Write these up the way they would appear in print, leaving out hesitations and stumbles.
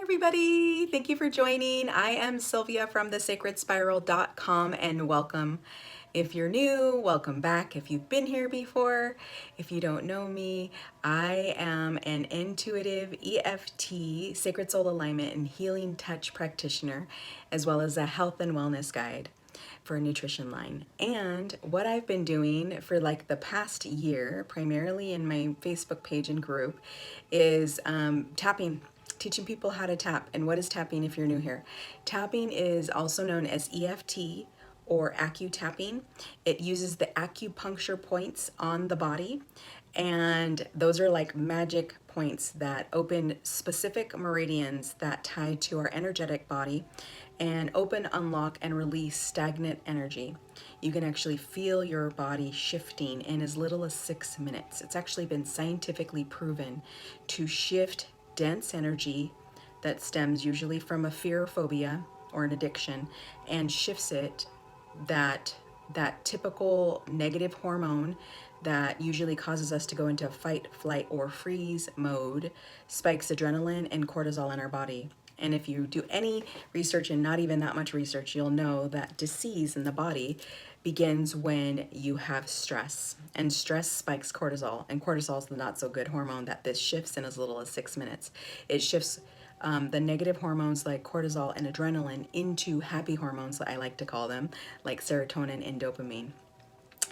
everybody. Thank you for joining. I am Sylvia from thesacredspiral.com and welcome. If you're new, welcome back. If you've been here before, if you don't know me, I am an intuitive EFT, sacred soul alignment and healing touch practitioner, as well as a health and wellness guide for a nutrition line. And what I've been doing for like the past year, primarily in my Facebook page and group, is tapping, teaching people how to tap. And what is tapping if you're new here? Tapping is also known as EFT or acu-tapping. It uses the acupuncture points on the body, and those are like magic points that open specific meridians that tie to our energetic body and open, unlock, and release stagnant energy. You can actually feel your body shifting in as little as 6 minutes. It's actually been scientifically proven to shift dense energy that stems usually from a fear or phobia or an addiction, and shifts it that typical negative hormone that usually causes us to go into fight, flight, or freeze mode, spikes adrenaline and cortisol in our body. And if you do any research, and not even that much research, you'll know that disease in the body begins when you have stress. And stress spikes cortisol. And cortisol is the not so good hormone that this shifts in as little as 6 minutes. It shifts the negative hormones like cortisol and adrenaline into happy hormones, I like to call them, like serotonin and dopamine.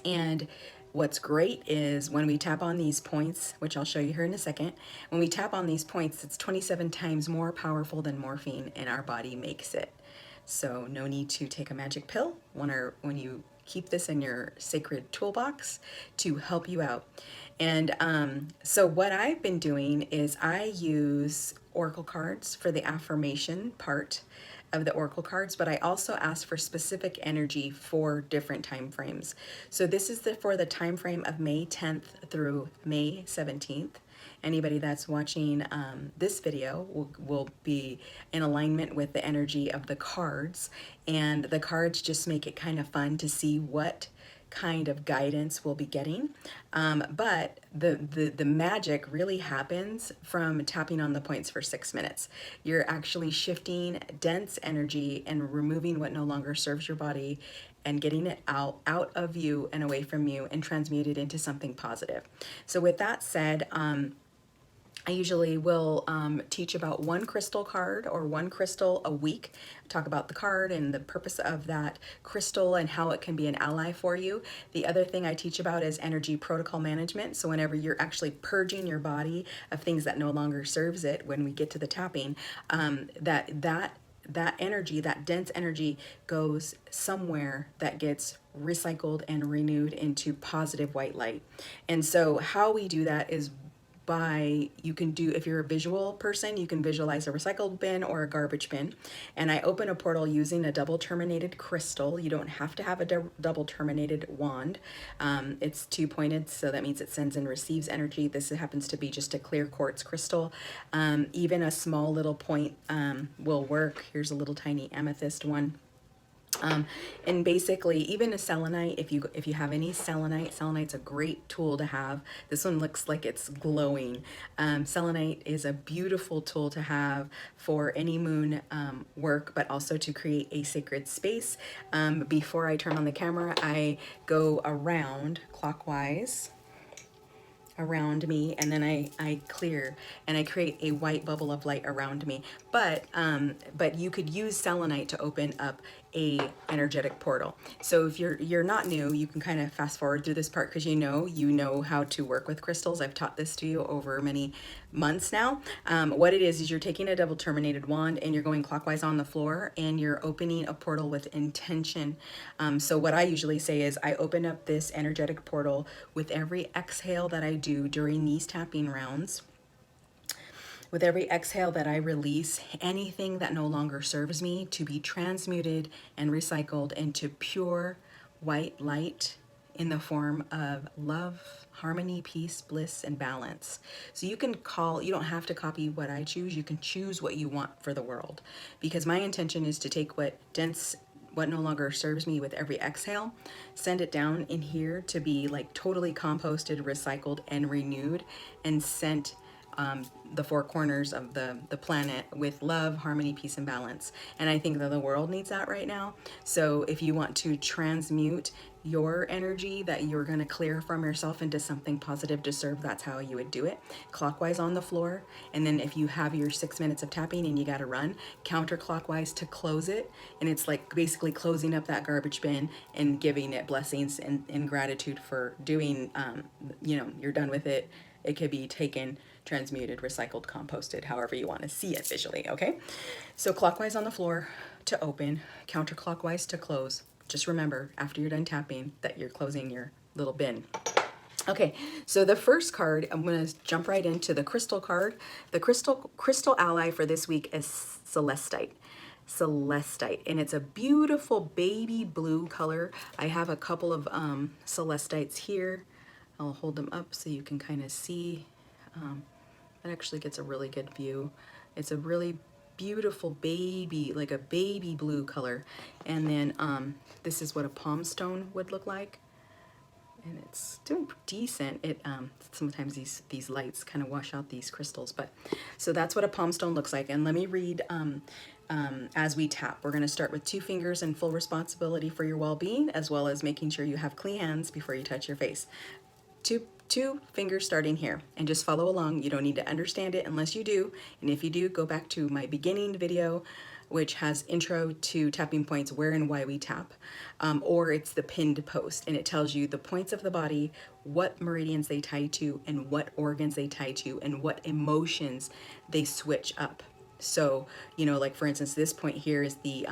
And what's great is when we tap on these points, which I'll show you here in a second, when we tap on these points, it's 27 times more powerful than morphine, and our body makes it. So no need to take a magic pill when you keep this in your sacred toolbox to help you out. And so what I've been doing is I use oracle cards for the affirmation part of the oracle cards, but I also ask for specific energy for different time frames. So this is for the time frame of May 10th through May 17th. Anybody that's watching this video will be in alignment with the energy of the cards, and the cards just make it kind of fun to see what kind of guidance we'll be getting. But the magic really happens from tapping on the points for 6 minutes. You're actually shifting dense energy and removing what no longer serves your body and getting it out of you and away from you and transmute it into something positive. So with that said, I usually will teach about one crystal card or one crystal a week, talk about the card and the purpose of that crystal and how it can be an ally for you. The other thing I teach about is energy protocol management. So whenever you're actually purging your body of things that no longer serves it, when we get to the tapping, that energy, that dense energy, goes somewhere that gets recycled and renewed into positive white light. And so how we do that is you can do, if you're a visual person, you can visualize a recycled bin or a garbage bin. And I open a portal using a double terminated crystal. You don't have to have a double terminated wand. It's two-pointed, so that means it sends and receives energy. This happens to be just a clear quartz crystal. Even a small little point will work. Here's a little tiny amethyst one. And basically, even a selenite, if you have any selenite's a great tool to have. This one looks like it's glowing. Selenite is a beautiful tool to have for any moon work, but also to create a sacred space. Before I turn on the camera, I go around clockwise around me, and then I clear and I create a white bubble of light around me. But you could use selenite to open up a energetic portal. So if you're not new, you can kind of fast forward through this part because you know how to work with crystals. I've taught this to you over many months now. What it is you're taking a double terminated wand and you're going clockwise on the floor and you're opening a portal with intention. So what I usually say is I open up this energetic portal with every exhale that I do during these tapping rounds. With every exhale that I release anything that no longer serves me to be transmuted and recycled into pure white light in the form of love, harmony, peace, bliss, and balance. So you don't have to copy what I choose. You can choose what you want for the world, because my intention is to take what no longer serves me with every exhale, send it down in here to be like totally composted, recycled, and renewed, and sent the four corners of the planet with love, harmony, peace, and balance. And I think that the world needs that right now. So if you want to transmute your energy that you're going to clear from yourself into something positive to serve, that's how you would do it. Clockwise on the floor. And then if you have your 6 minutes of tapping and you got to run, counterclockwise to close it. And it's like basically closing up that garbage bin and giving it blessings and gratitude for doing, you're done with it. It could be taken, transmuted, recycled, composted, however you want to see it visually, okay? So clockwise on the floor to open, counterclockwise to close. Just remember, after you're done tapping, that you're closing your little bin. Okay, so the first card, I'm going to jump right into the crystal card. The crystal ally for this week is Celestite. Celestite, and it's a beautiful baby blue color. I have a couple of Celestites here. I'll hold them up so you can kind of see. It actually gets a really good view. It's a really beautiful baby, like a baby blue color. And then this is what a palm stone would look like. And it's doing decent. It sometimes these lights kind of wash out these crystals, but so that's what a palm stone looks like. And let me read as we tap. We're going to start with 2 fingers and full responsibility for your well-being, as well as making sure you have clean hands before you touch your face. Two fingers starting here, and just follow along. You don't need to understand it unless you do, and if you do, go back to my beginning video, which has intro to tapping points, where and why we tap, or it's the pinned post, and it tells you the points of the body, what meridians they tie to, and what organs they tie to, and what emotions they switch up. So, like for instance, this point here is the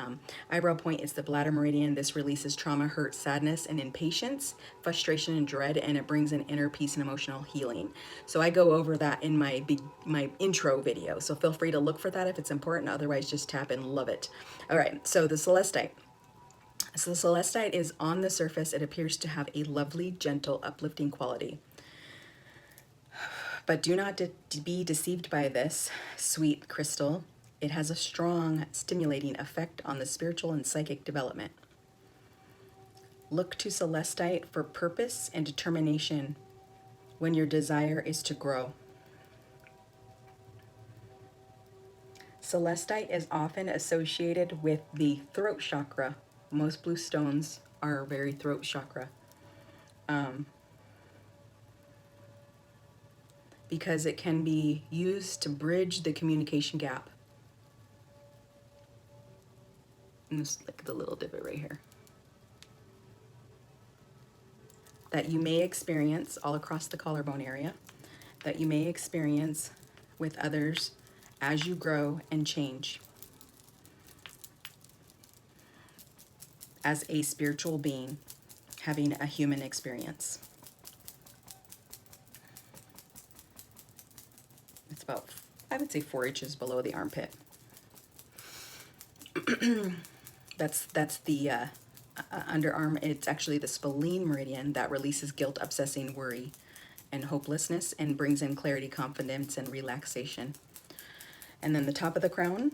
eyebrow point. It's the bladder meridian. This releases trauma, hurt, sadness, and impatience, frustration, and dread, and it brings in inner peace and emotional healing. So I go over that in my intro video. So feel free to look for that if it's important. Otherwise, just tap and love it. All right. So the Celestite. So the Celestite is on the surface. It appears to have a lovely, gentle, uplifting quality. But do not be deceived by this sweet crystal. It has a strong stimulating effect on the spiritual and psychic development. Look to Celestite for purpose and determination when your desire is to grow. Celestite is often associated with the throat chakra. Most blue stones are very throat chakra. Because it can be used to bridge the communication gap. And just like the little divot right here. That you may experience all across the collarbone area, that you may experience with others as you grow and change as a spiritual being having a human experience. It's about, I would say, 4 inches below the armpit. That's the underarm. It's actually the spleen meridian that releases guilt, obsessing, worry, and hopelessness, and brings in clarity, confidence, and relaxation. And then the top of the crown,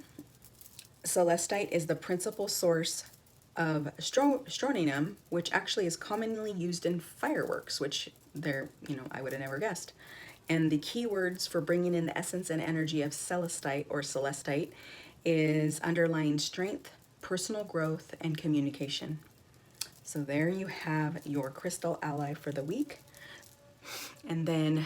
Celestite is the principal source of strontium, which actually is commonly used in fireworks, which I would have never guessed. And the key words for bringing in the essence and energy of Celestite or Celestite is underlying strength, personal growth, and communication. So there you have your crystal ally for the week. And then,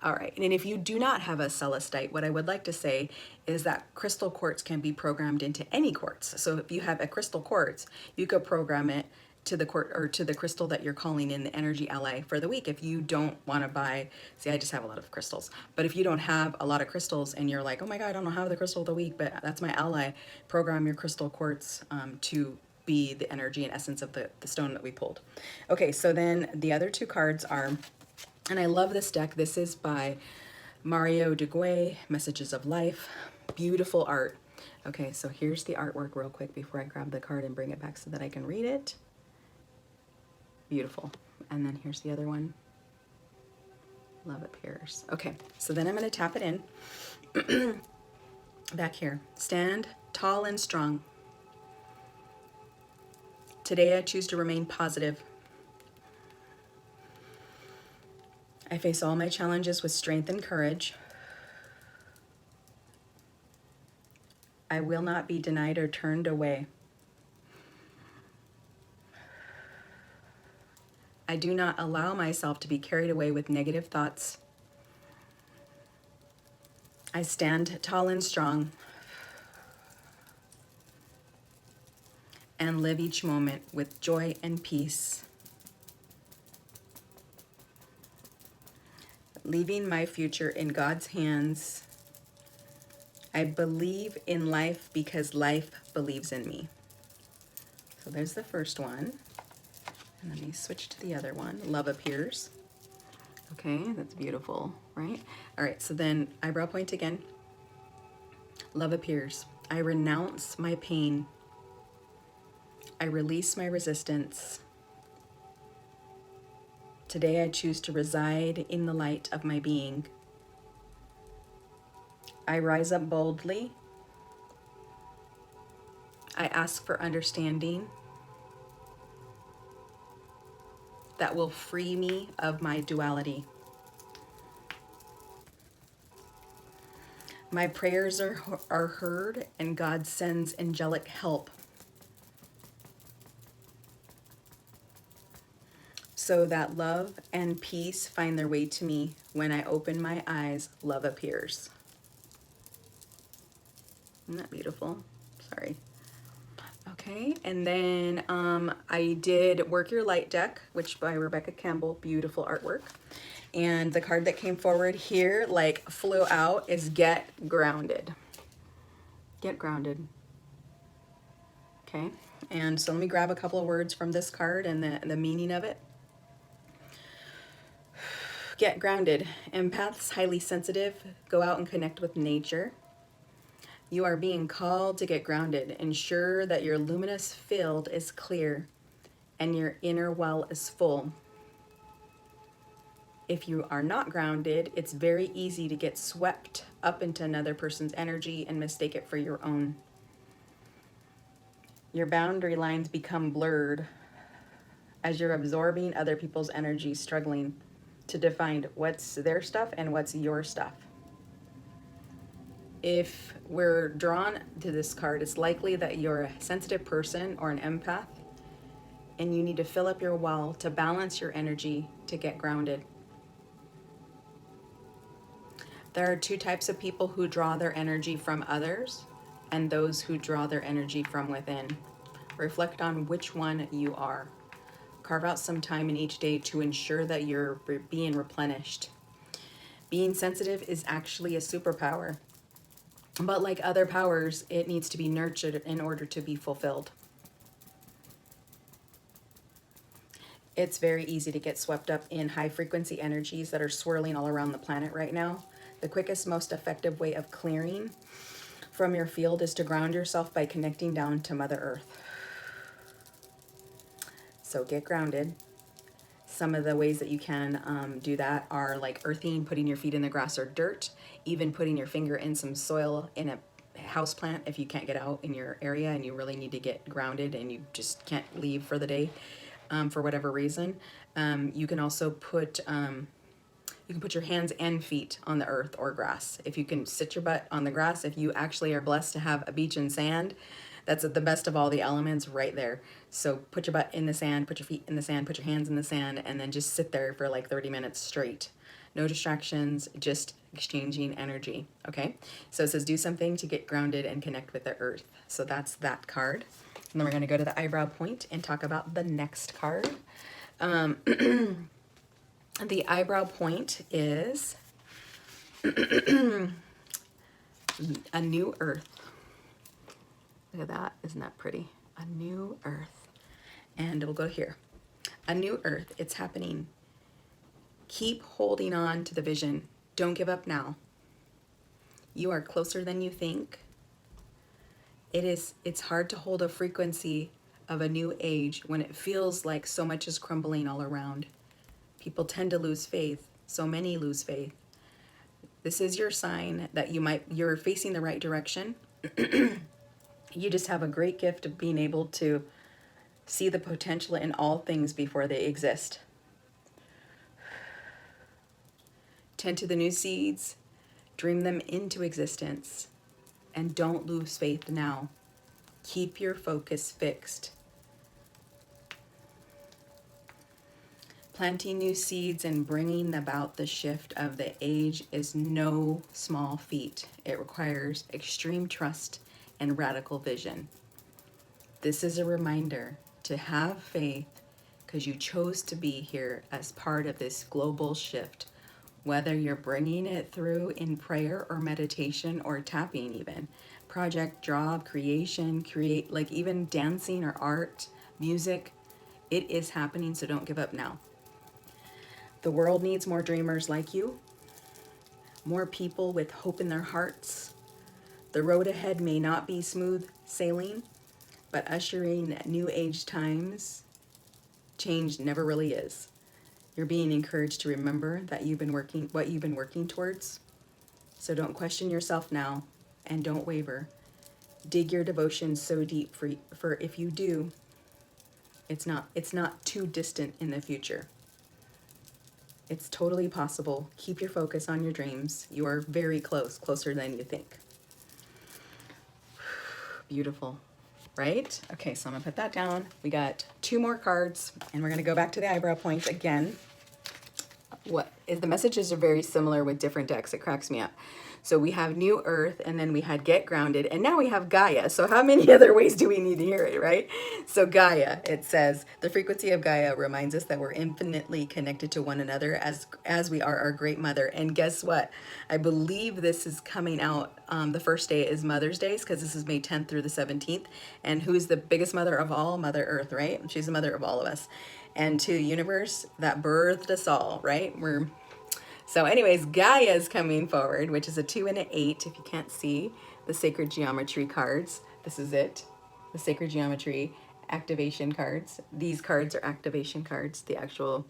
all right, and if you do not have a Celestite, what I would like to say is that crystal quartz can be programmed into any quartz. So if you have a crystal quartz, you could program it to the to the crystal that you're calling in the energy ally for the week. If you don't want to buy, see, I just have a lot of crystals, but if you don't have a lot of crystals and you're like, oh my God, I don't know how the crystal of the week, but that's my ally, program your crystal quartz to be the energy and essence of the stone that we pulled. Okay, so then the other 2 cards are, and I love this deck. This is by Mario Duguay, Messages of Life. Beautiful art. Okay, so here's the artwork real quick before I grab the card and bring it back so that I can read it. Beautiful. And then here's the other one. Love appears. Okay, so then I'm going to tap it in. Back here. Stand tall and strong. Today I choose to remain positive. I face all my challenges with strength and courage. I will not be denied or turned away. I do not allow myself to be carried away with negative thoughts. I stand tall and strong and live each moment with joy and peace, leaving my future in God's hands. I believe in life because life believes in me. So there's the first one. And let me switch to the other one. Love appears. Okay, that's beautiful, right? All right, so then eyebrow point again. Love appears. I renounce my pain. I release my resistance. Today I choose to reside in the light of my being. I rise up boldly. I ask for understanding that will free me of my duality. My prayers are heard and God sends angelic help so that love and peace find their way to me. When I open my eyes, love appears. Isn't that beautiful? Sorry. Okay, and then I did Work Your Light deck, which by Rebecca Campbell, beautiful artwork. And the card that came forward here, like flew out, is Get Grounded. Get grounded. Okay, and so let me grab a couple of words from this card and the meaning of it. Get grounded. Empaths, highly sensitive, go out and connect with nature. You are being called to get grounded. Ensure that your luminous field is clear and your inner well is full. If you are not grounded, it's very easy to get swept up into another person's energy and mistake it for your own. Your boundary lines become blurred as you're absorbing other people's energy, struggling to define what's their stuff and what's your stuff. If we're drawn to this card, it's likely that you're a sensitive person or an empath, and you need to fill up your well to balance your energy to get grounded. There are two types of people who draw their energy from others and those who draw their energy from within. Reflect on which one you are. Carve out some time in each day to ensure that you're being replenished. Being sensitive is actually a superpower, but like other powers, it needs to be nurtured in order to be fulfilled. It's very easy to get swept up in high frequency energies that are swirling all around the planet right now. The quickest, most effective way of clearing from your field is to ground yourself by connecting down to Mother Earth. So get grounded. Some of the ways that you can do that are like earthing, putting your feet in the grass or dirt, even putting your finger in some soil in a house plant if you can't get out in your area and you really need to get grounded and you just can't leave for the day for whatever reason. You can also put you can put your hands and feet on the earth or grass. If you can sit your butt on the grass, if you actually are blessed to have a beach and sand, that's the best of all the elements right there. So put your butt in the sand, put your feet in the sand, put your hands in the sand, and then just sit there for like 30 minutes straight. No distractions, just exchanging energy, okay? So it says do something to get grounded and connect with the earth. So that's that card. And then we're gonna go to the eyebrow point and talk about the next card. The eyebrow point is a new earth. Look at that, isn't that pretty? A new earth. And we'll go here. A new earth, it's happening. Keep holding on to the vision. Don't give up now. You are closer than you think. It's hard to hold a frequency of a new age when it feels like so much is crumbling all around. People tend to lose faith. So many lose faith. This is your sign that you're facing the right direction. You just have a great gift of being able to see the potential in all things before they exist. Tend to the new seeds, dream them into existence. And don't lose faith now. Keep your focus fixed. Planting new seeds and bringing about the shift of the age is no small feat. It requires extreme trust and radical vision. This is a reminder to have faith because you chose to be here as part of this global shift, whether you're bringing it through in prayer or meditation or tapping even. Project, job, creation, create, like even dancing or art, music, it is happening, so don't give up now. The world needs more dreamers like you, more people with hope in their hearts. The road ahead may not be smooth sailing, but ushering new age times, change never really is. You're being encouraged to remember that what you've been working towards. So don't question yourself now and don't waver. Dig your devotion so deep for if you do, it's not too distant in the future. It's totally possible. Keep your focus on your dreams. You are very close, closer than you think. Beautiful, right? Okay, so I'm gonna put that down. We got 2 more cards and we're gonna go back to the eyebrow point again. The messages are very similar with different decks. It cracks me up. So we have New Earth, and then we had Get Grounded, and now we have Gaia. So how many other ways do we need to hear it, right? So Gaia, it says, the frequency of Gaia reminds us that we're infinitely connected to one another as we are our great mother. And guess what? I believe this is coming out, the first day is Mother's Day, because this is May 10th through the 17th. And who's the biggest mother of all? Mother Earth, right? She's the mother of all of us. And to the universe that birthed us all, right? So anyways, Gaia is coming forward, which is a 2 and an 8. If you can't see the sacred geometry cards, this is it. The sacred geometry activation cards. These cards are activation cards, the actual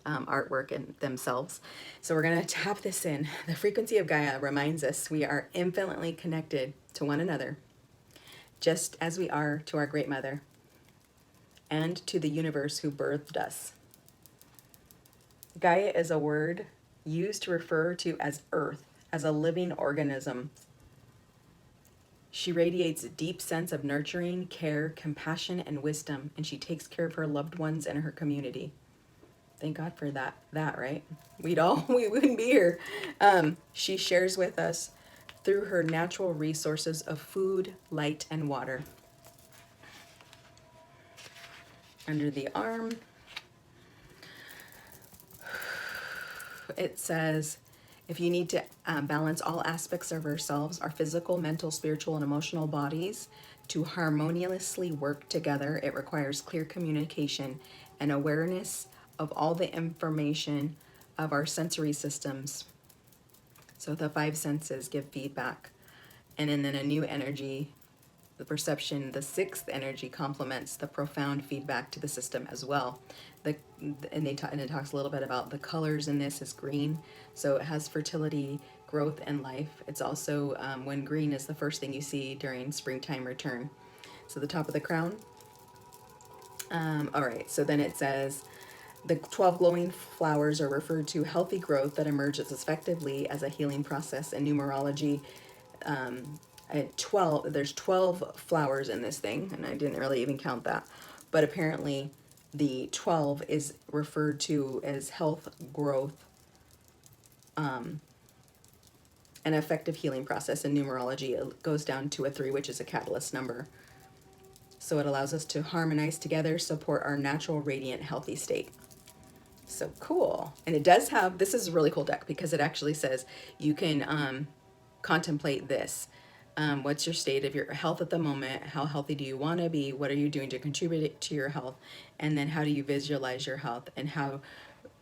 artwork in themselves. So we're going to tap this in. The frequency of Gaia reminds us we are infinitely connected to one another, just as we are to our great mother and to the universe who birthed us. Gaia is a word used to refer to as Earth, as a living organism. She radiates a deep sense of nurturing, care, compassion, and wisdom, and she takes care of her loved ones and her community. Thank God for that, right? We wouldn't be here. She shares with us through her natural resources of food, light, and water. Under the arm, it says, if you need to balance all aspects of ourselves, our physical, mental, spiritual, and emotional bodies, to harmoniously work together, it requires clear communication and awareness of all the information of our sensory systems. So the 5 senses give feedback. And then a new energy, the perception, the 6th energy complements the profound feedback to the system as well. And it talks a little bit about the colors in this is green. So it has fertility, growth, and life. It's also when green is the first thing you see during springtime return. So the top of the crown. All right, so then it says, the 12 glowing flowers are referred to healthy growth that emerges effectively as a healing process. In numerology, there's 12 flowers in this thing, and I didn't really even count that. But apparently the 12 is referred to as health, growth, an effective healing process. In numerology, it goes down to a 3, which is a catalyst number. So it allows us to harmonize together, support our natural, radiant, healthy state. So cool. And it does have, this is a really cool deck because it actually says you can contemplate this. What's your state of your health at the moment? How healthy do you want to be? What are you doing to contribute to your health? And then how do you visualize your health? And how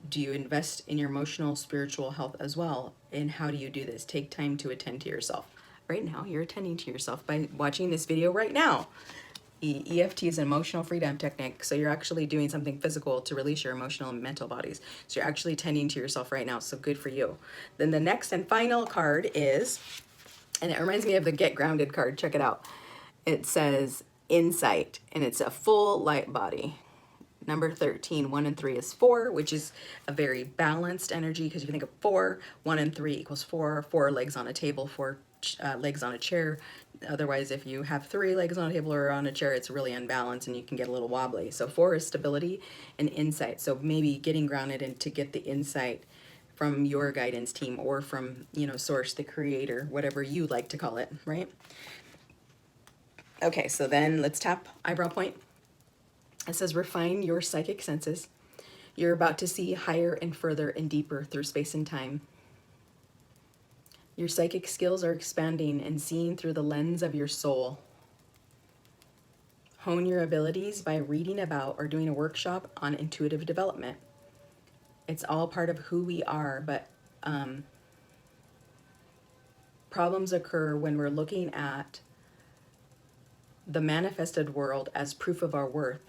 do you invest in your emotional, spiritual health as well? And how do you do this? Take time to attend to yourself. Right now, you're attending to yourself by watching this video right now. EFT is an emotional freedom technique. So you're actually doing something physical to release your emotional and mental bodies. So you're actually tending to yourself right now. So good for you. Then the next and final card is, and it reminds me of the Get Grounded card. Check it out. It says Insight, and it's a full light body. Number 13, 1 and 3 is 4, which is a very balanced energy, because if you think of 4, 1 and 3 equals 4 legs on a table, 4 legs on a chair. Otherwise, if you have 3 legs on a table or on a chair, it's really unbalanced and you can get a little wobbly. So 4 is stability and insight. So maybe getting grounded and to get the insight from your guidance team or from, you know, source, the creator, whatever you like to call it, right? Okay, so then let's tap eyebrow point. It says refine your psychic senses. You're about to see higher and further and deeper through space and time. Your psychic skills are expanding and seeing through the lens of your soul. Hone your abilities by reading about or doing a workshop on intuitive development. It's all part of who we are, but problems occur when we're looking at the manifested world as proof of our worth.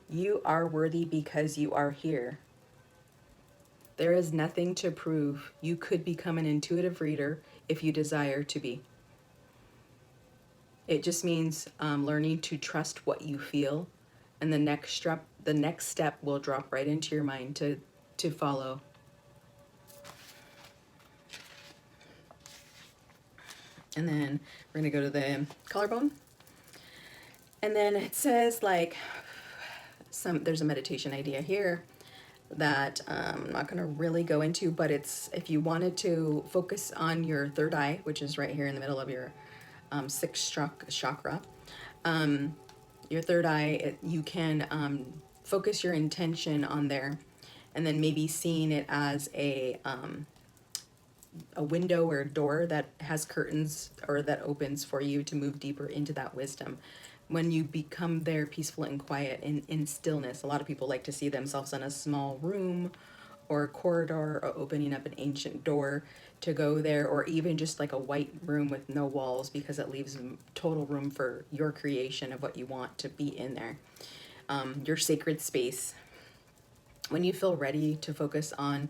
You are worthy because you are here. There is nothing to prove. You could become an intuitive reader if you desire to be. It just means learning to trust what you feel, and the next step will drop right into your mind to follow. And then we're gonna go to the collarbone. And then it says like there's a meditation idea here that I'm not going to really go into, but it's if you wanted to focus on your third eye, which is right here in the middle of your sixth chakra, your third eye, you can focus your intention on there, and then maybe seeing it as a window or a door that has curtains or that opens for you to move deeper into that wisdom. When you become there peaceful and quiet in stillness, a lot of people like to see themselves in a small room or a corridor or opening up an ancient door to go there, or even just like a white room with no walls, because it leaves total room for your creation of what you want to be in there. Your sacred space. When you feel ready to focus on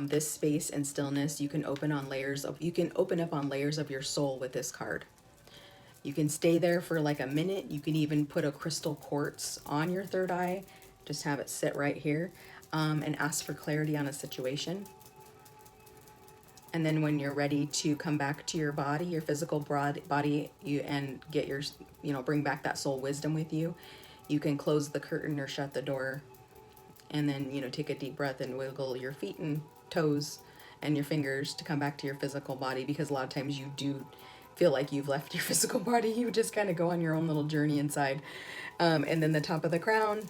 this space and stillness, you can open up on layers of your soul with this card. You can stay there for like a minute. You can even put a crystal quartz on your third eye, just have it sit right here, and ask for clarity on a situation. And then when you're ready to come back to your body, your physical body, and get your, bring back that soul wisdom with you, you can close the curtain or shut the door, and then, take a deep breath and wiggle your feet and toes and your fingers to come back to your physical body, because a lot of times you do feel like you've left your physical body. You just kind of go on your own little journey inside. And then the top of the crown,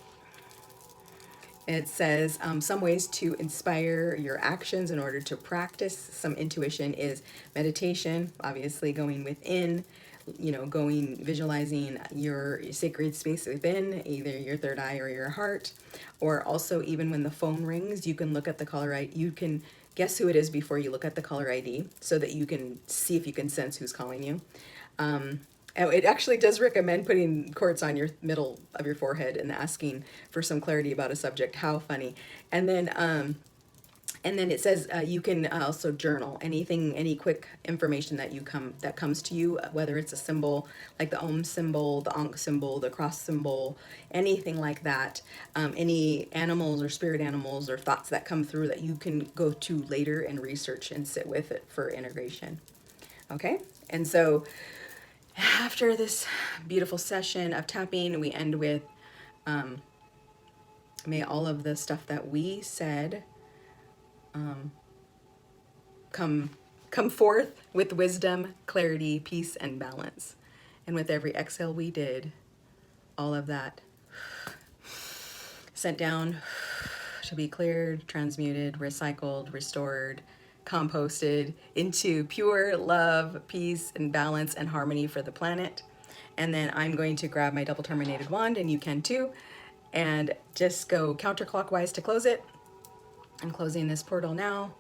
it says some ways to inspire your actions in order to practice some intuition is meditation, obviously going within, visualizing your sacred space within, either your third eye or your heart, or also even when the phone rings, you can look at the caller ID. You can guess who it is before you look at the caller ID, so that you can see if you can sense who's calling you. It actually does recommend putting quartz on your middle of your forehead and asking for some clarity about a subject. How funny. And then it says you can also journal any quick information that comes to you, whether it's a symbol like the Om symbol, the Ankh symbol, the cross symbol, anything like that. Any animals or spirit animals or thoughts that come through that you can go to later and research and sit with it for integration. Okay, and so after this beautiful session of tapping, we end with may all of the stuff that we said come forth with wisdom, clarity, peace, and balance. And with every exhale we did, all of that sent down to be cleared, transmuted, recycled, restored, composted into pure love, peace, and balance and harmony for the planet. And then I'm going to grab my double terminated wand, and you can too, and just go counterclockwise to close it. I'm closing this portal now,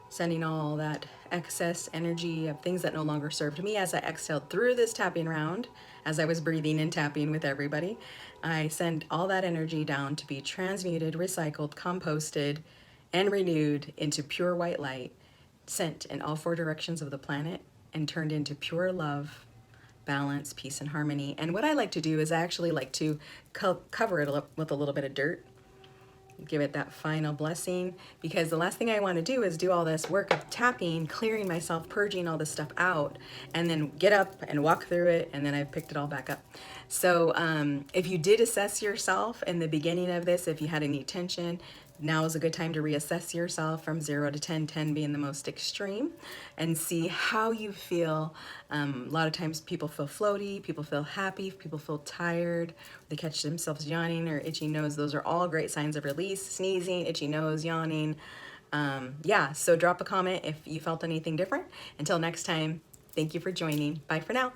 sending all that excess energy of things that no longer served me as I exhaled through this tapping round. As I was breathing and tapping with everybody, I send all that energy down to be transmuted, recycled, composted, and renewed into pure white light, sent in all 4 directions of the planet, and turned into pure love, balance, peace, and harmony. And what I like to do is I actually like to cover it with a little bit of dirt, give it that final blessing, because the last thing I want to do is do all this work of tapping, clearing myself, purging all this stuff out, and then get up and walk through it, and then I've picked it all back up. So if you did assess yourself in the beginning of this, if you had any tension, now is a good time to reassess yourself from 0 to 10, 10 being the most extreme, and see how you feel. A lot of times people feel floaty, people feel happy, people feel tired, they catch themselves yawning or itchy nose. Those are all great signs of release. Sneezing, itchy nose, yawning. Yeah, so drop a comment if you felt anything different. Until next time, thank you for joining. Bye for now.